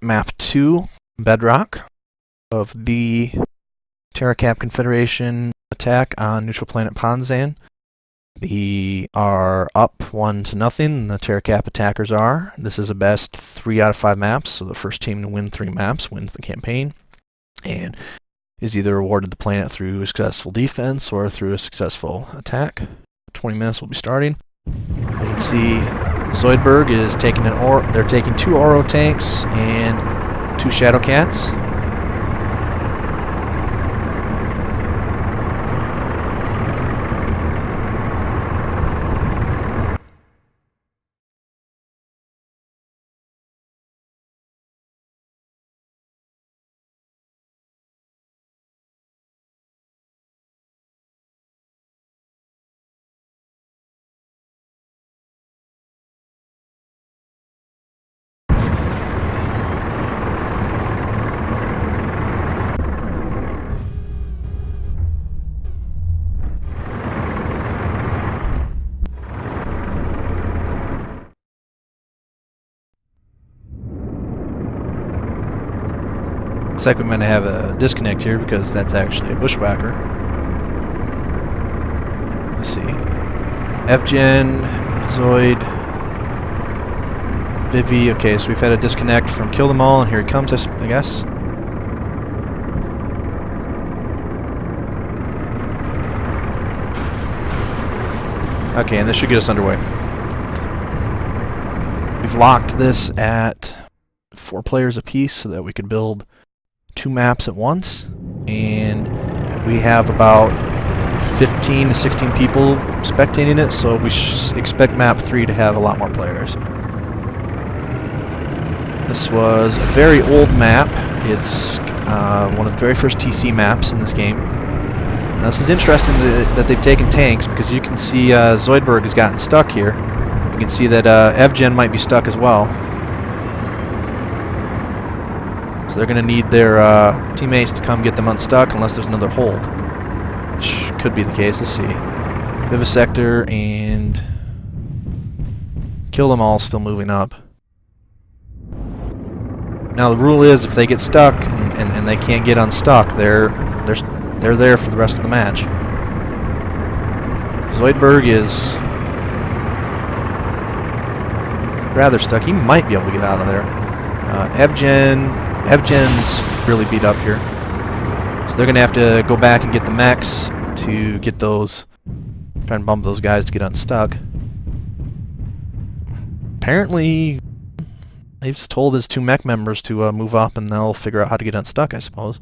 Map 2, Bedrock, of the Terracap Confederation attack on neutral planet Ponzan. They are up 1-0, the Terracap attackers are. This is a best 3 out of 5 maps, so the first team to win 3 maps wins the campaign, and is either awarded the planet through a successful defense or through a successful attack. 20 minutes will be starting. You can see Zoidberg is taking they're taking 2 Oro tanks and 2 Shadow Cats. Looks like we might have a disconnect here because that's actually a bushwhacker. Let's see. FGen, Zoid, Vivi. Okay, so we've had a disconnect from Kill Them All, and here he comes, I guess. Okay, and this should get us underway. We've locked this at 4 players apiece so that we could build 2 maps at once, and we have about 15 to 16 people spectating it, so we expect map 3 to have a lot more players. This was a very old map. It's one of the very first TC maps in this game. Now, this is interesting that they've taken tanks, because you can see Zoidberg has gotten stuck here. You can see that Evgen might be stuck as well. So they're going to need their teammates to come get them unstuck unless there's another hold. Which could be the case. Let's see. Vivisector and Kill Them All still moving up. Now the rule is if they get stuck and they can't get unstuck, they're there for the rest of the match. Zoidberg is rather stuck. He might be able to get out of there. Evgen's really beat up here. So they're going to have to go back and get the mechs to get those, try and bump those guys to get unstuck. Apparently, they've just told his 2 mech members to move up, and they'll figure out how to get unstuck, I suppose.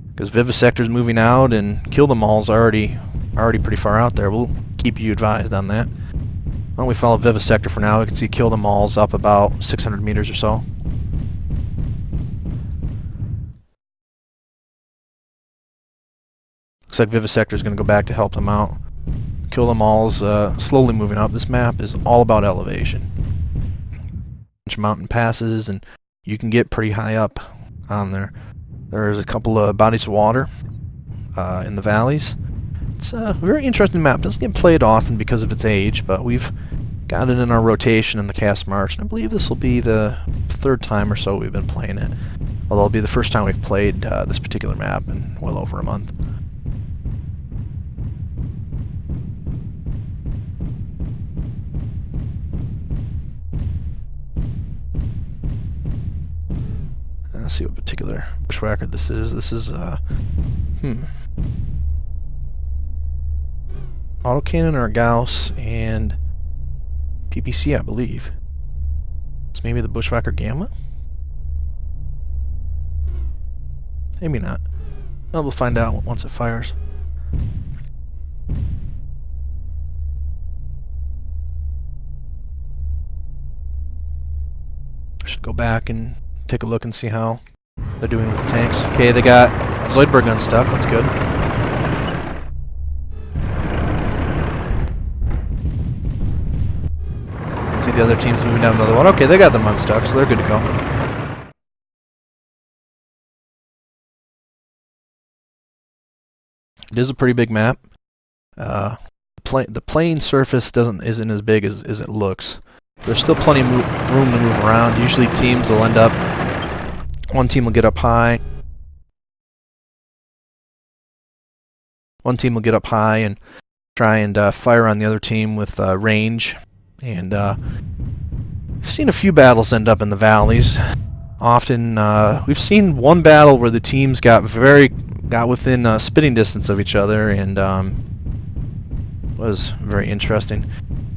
Because Vivisector's moving out, and Kill Them All's already pretty far out there. We'll keep you advised on that. Why don't we follow Vivisector for now? We can see Kill Them All's up about 600 meters or so. Looks like Vivisector's going to go back to help them out. Kill Them All's slowly moving up. This map is all about elevation. Bunch of mountain passes, and you can get pretty high up on there. There's a couple of bodies of water in the valleys. It's a very interesting map. Doesn't get played often because of its age, but we've got it in our rotation in the cast march, and I believe this will be the 3rd time or so we've been playing it. Although it'll be the first time we've played this particular map in well over a month. Let's see what particular bushwhacker this is. This is, autocannon or a Gauss and PPC, I believe. It's maybe the bushwhacker Gamma? Maybe not. Well, we'll find out once it fires. Should go back and take a look and see how they're doing with the tanks. Okay, they got Zoidberg unstuck. That's good. See the other teams moving down another one. Okay, they got them unstuck, so they're good to go. It is a pretty big map. The playing surface isn't as big as it looks. There's still plenty of room to move around. Usually teams will end up One team will get up high. One team will get up high and try and fire on the other team with range. And we've seen a few battles end up in the valleys. Often, we've seen one battle where the teams got within spitting distance of each other, and was very interesting.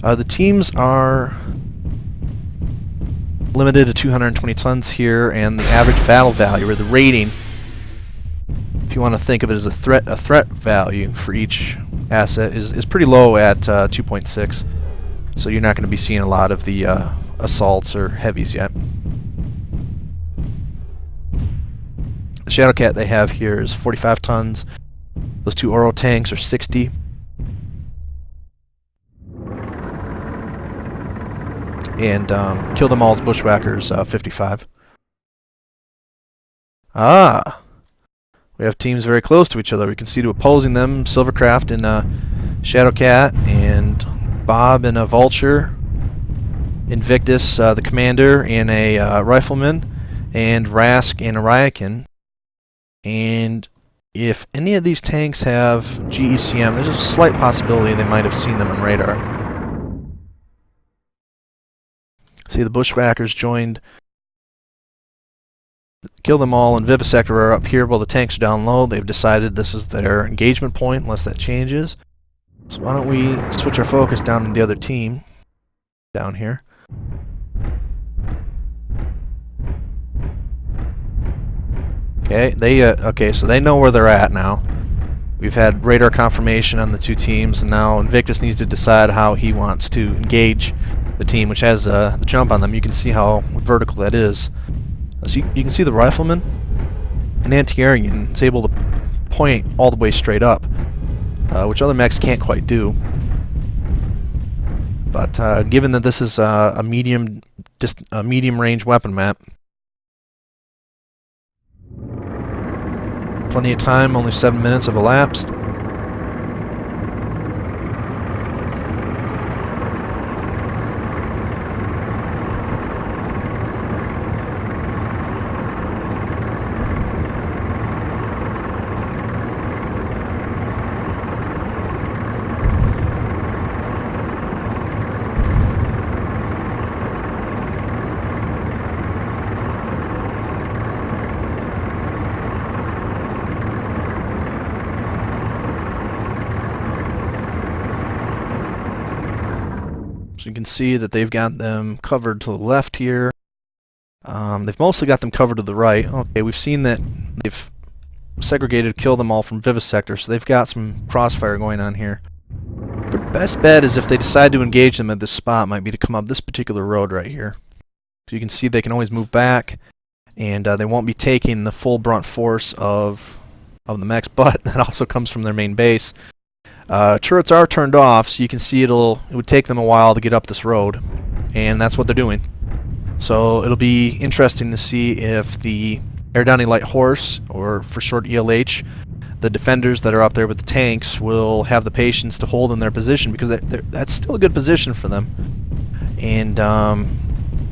The teams are limited to 220 tons here, and the average battle value, or the rating, if you want to think of it as a threat value for each asset, is pretty low at 2.6. So you're not going to be seeing a lot of the assaults or heavies yet. The Shadowcat they have here is 45 tons. Those two Oro tanks are 60. And Kill Them All's Bushwhackers 55. Ah! We have teams very close to each other. We can see to opposing them Silvercraft and Shadowcat, and Bob and a Vulture, Invictus, the Commander, and a Rifleman, and Rask and a Ryakin. And if any of these tanks have GECM, there's a slight possibility they might have seen them on radar. See, the Bushwhackers joined. Kill Them All and Vivisector are up here while the tanks are down low. They've decided this is their engagement point, unless that changes. So why don't we switch our focus down to the other team down here. Okay, so they know where they're at now. We've had radar confirmation on the two teams, and now Invictus needs to decide how he wants to engage the team, which has the jump on them. You can see how vertical that is. So you can see the Rifleman, an anti-airman, is able to point all the way straight up, which other mechs can't quite do. But given that this is a medium range weapon map, plenty of time, only 7 minutes have elapsed. So you can see that they've got them covered to the left here. They've mostly got them covered to the right. Okay, we've seen that they've segregated Kill Them All from Vivisector, so they've got some crossfire going on here. Their best bet is if they decide to engage them at this spot might be to come up this particular road right here. So you can see they can always move back, and they won't be taking the full brunt force of the mechs, but that also comes from their main base. Turrets are turned off, so you can see it would take them a while to get up this road, and that's what they're doing. So it'll be interesting to see if the Erdani Light Horse, or for short ELH, the defenders that are up there with the tanks, will have the patience to hold in their position, because that's still a good position for them. And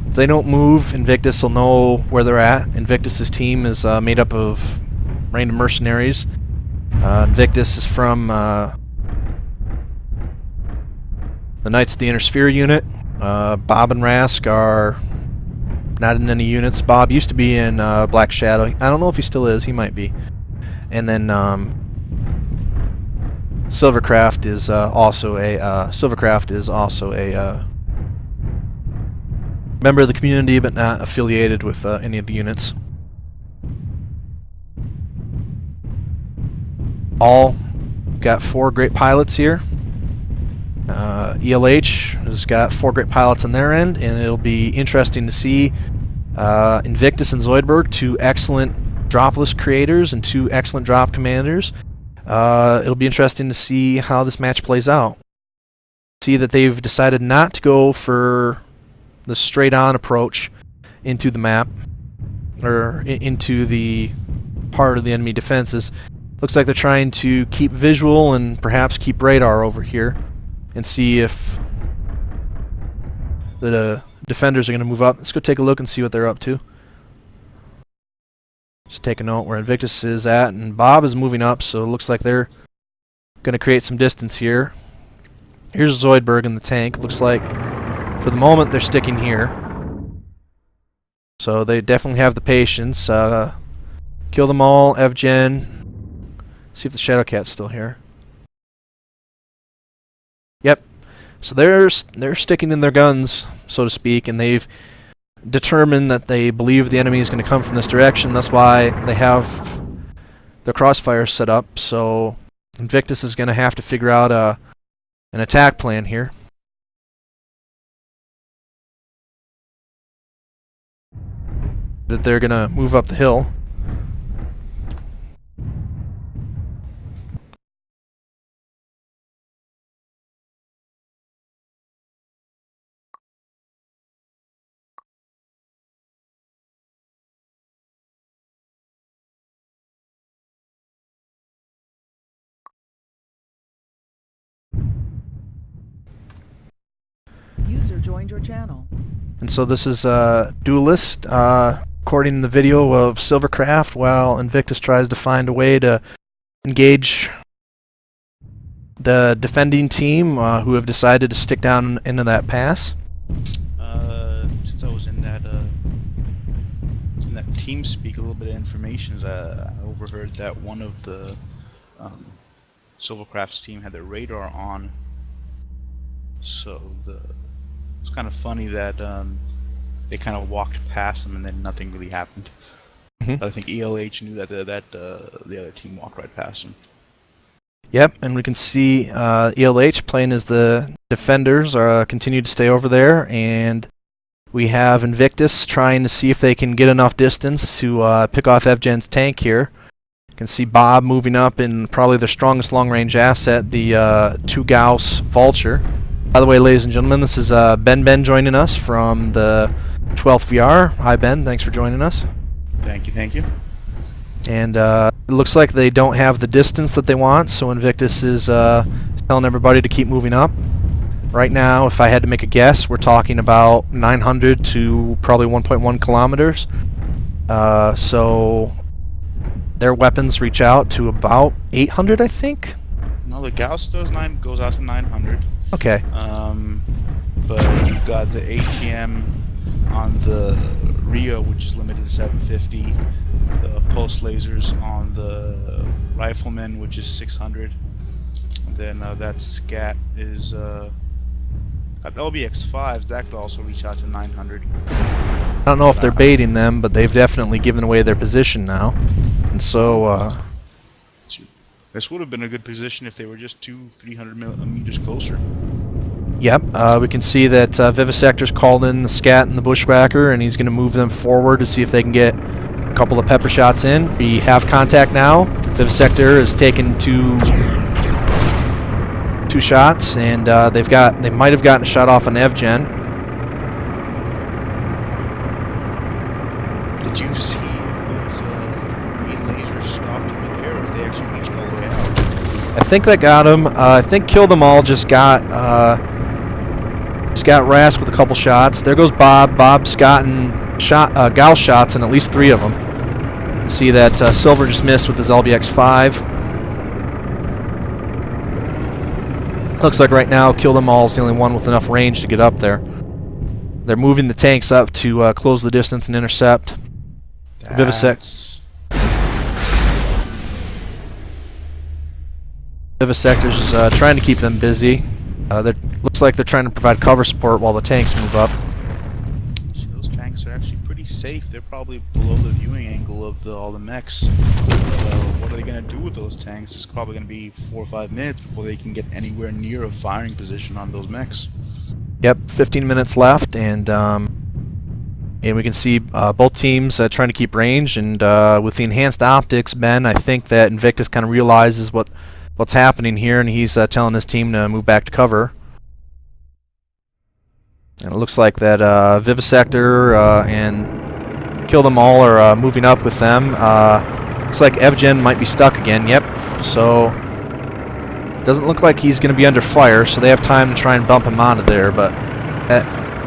if they don't move, Invictus will know where they're at. Invictus's team is made up of random mercenaries. Invictus is from the Knights of the Inner Sphere unit. Bob and Rask are not in any units. Bob used to be in Black Shadow. I don't know if he still is. He might be. And then Silvercraft is also a member of the community, but not affiliated with any of the units. All got 4 great pilots here. ELH has got 4 great pilots on their end, and it'll be interesting to see Invictus and Zoidberg, 2 excellent dropless creators and 2 excellent drop commanders. It'll be interesting to see how this match plays out. See that they've decided not to go for the straight-on approach into the map, or into the part of the enemy defenses. Looks like they're trying to keep visual and perhaps keep radar over here, and see if the defenders are going to move up. Let's go take a look and see what they're up to. Just take a note where Invictus is at, and Bob is moving up, so it looks like they're going to create some distance here. Here's Zoidberg in the tank. Looks like, for the moment, they're sticking here. So they definitely have the patience. Kill them all, Evgen. See if the Shadowcat's still here. Yep. So they're sticking in their guns, so to speak, and they've determined that they believe the enemy is going to come from this direction. That's why they have the crossfire set up. So Invictus is going to have to figure out an attack plan here. That they're going to move up the hill. User joined your channel. And so this is Duelist, recording the video of Silvercraft while Invictus tries to find a way to engage the defending team who have decided to stick down into that pass. Since I was in that team speak, a little bit of information is I overheard that one of the Silvercraft's team had their radar on. So it's kind of funny that they kind of walked past them and then nothing really happened. But I think ELH knew that the other team walked right past them. Yep, and we can see ELH playing as the defenders continue to stay over there, and we have Invictus trying to see if they can get enough distance to pick off Evgen's tank here. You can see Bob moving up in probably their strongest long-range asset, the 2 Gauss Vulture. By the way, ladies and gentlemen, this is Ben joining us from the 12th VR. Hi, Ben. Thanks for joining us. Thank you, thank you. And it looks like they don't have the distance that they want, so Invictus is telling everybody to keep moving up. Right now, if I had to make a guess, we're talking about 900 to probably 1.1 kilometers. So their weapons reach out to about 800, I think. No, the Gauss goes out to 900. Okay. But you've got the ATM on the Rio, which is limited to 750. The pulse lasers on the Rifleman, which is 600. And then that Scat is LBX5s. That could also reach out to 900. I don't know if they're baiting them, but they've definitely given away their position now. And so this would have been a good position if they were just 300 meters closer. Yep, we can see that Vivisector's called in the Scat and the Bushwhacker, and he's going to move them forward to see if they can get a couple of pepper shots in. We have contact now. Vivisector has taken two shots, and they might have gotten a shot off on Evgen. Did you see if those green lasers stopped in midair, or if they actually reached all the way out? I think that got him. I think Kill Them All just got Rask with a couple shots. There goes Bob. Bob's gotten Gauss shots in at least 3 of them. See that Silver just missed with his LBX5. Looks like right now Kill Them All is the only one with enough range to get up there. They're moving the tanks up to close the distance and intercept. Vivisector's trying to keep them busy. Looks like they're trying to provide cover support while the tanks move up. Those tanks are actually pretty safe. They're probably below the viewing angle of all the mechs. What are they going to do with those tanks? It's probably going to be 4 or 5 minutes before they can get anywhere near a firing position on those mechs. Yep, 15 minutes left, and we can see both teams trying to keep range. And with the enhanced optics, Ben, I think that Invictus kind of realizes what's happening here, and he's telling his team to move back to cover. And it looks like that Vivisector and Kill Them All are moving up with them. Looks like Evgen might be stuck again. Yep. So doesn't look like he's going to be under fire, so they have time to try and bump him out of there. But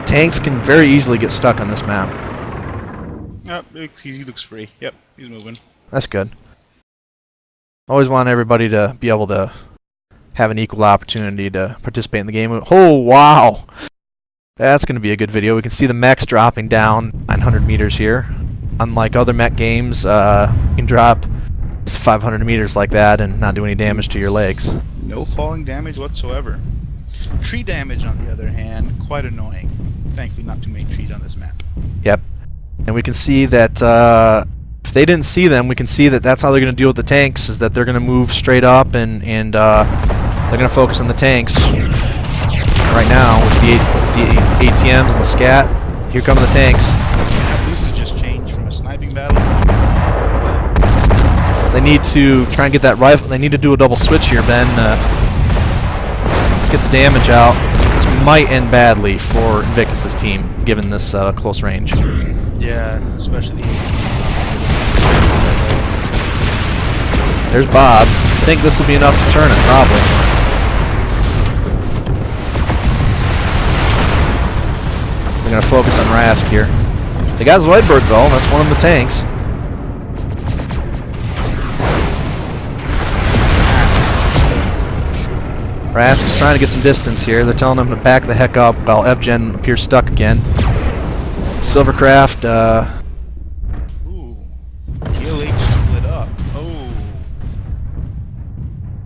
tanks can very easily get stuck on this map. Yep, he looks free. Yep, he's moving. That's good. Always want everybody to be able to have an equal opportunity to participate in the game. Oh, wow! That's going to be a good video. We can see the mechs dropping down 900 meters here. Unlike other mech games, you can drop 500 meters like that and not do any damage to your legs. No falling damage whatsoever. Tree damage, on the other hand, quite annoying. Thankfully, not too many trees on this map. Yep. And we can see that if they didn't see them, we can see that that's how they're going to deal with the tanks, is that they're going to move straight up and they're going to focus on the tanks. Right now, with the ATMs and the scat, here come the tanks. Yep, this has just changed from a sniping battle. They need to try and get that rifle. They need to do a double switch here, Ben. Get the damage out. This might end badly for Invictus's team, given this close range. Yeah, especially the ATM. There's Bob. I think this will be enough to turn it, probably. They're going to focus on Rask here. They got Zoidberg, though. That's one of the tanks. Rask is trying to get some distance here. They're telling him to back the heck up while Evgen appears stuck again. Silvercraft, Ooh. ELH split up. Oh.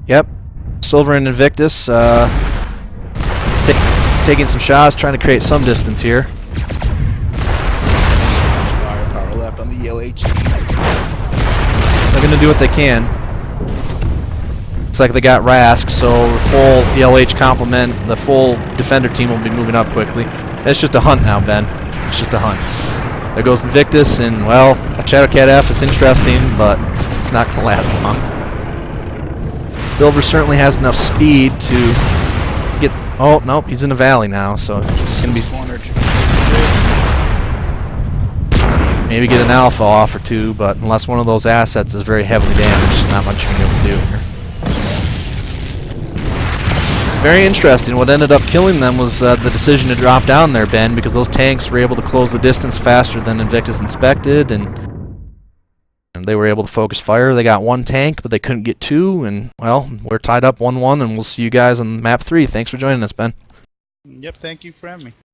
Yep. Silver and Invictus, taking some shots, trying to create some distance here. Firepower left on the ELH team. They're going to do what they can. Looks like they got Rask, so the full ELH complement, the full defender team will be moving up quickly. It's just a hunt now, Ben. It's just a hunt. There goes Invictus, and, well, a Shadowcat F is interesting, but it's not going to last long. Silver certainly has enough speed to get... Oh, nope, he's in the valley now, so he's going to be... Maybe get an alpha off or two, but unless one of those assets is very heavily damaged, not much you're going to be able to do here. It's very interesting. What ended up killing them was the decision to drop down there, Ben, because those tanks were able to close the distance faster than Invictus inspected, and they were able to focus fire. They got one tank, but they couldn't get two, and, well, we're tied up 1-1, and we'll see you guys on map 3. Thanks for joining us, Ben. Yep, thank you for having me.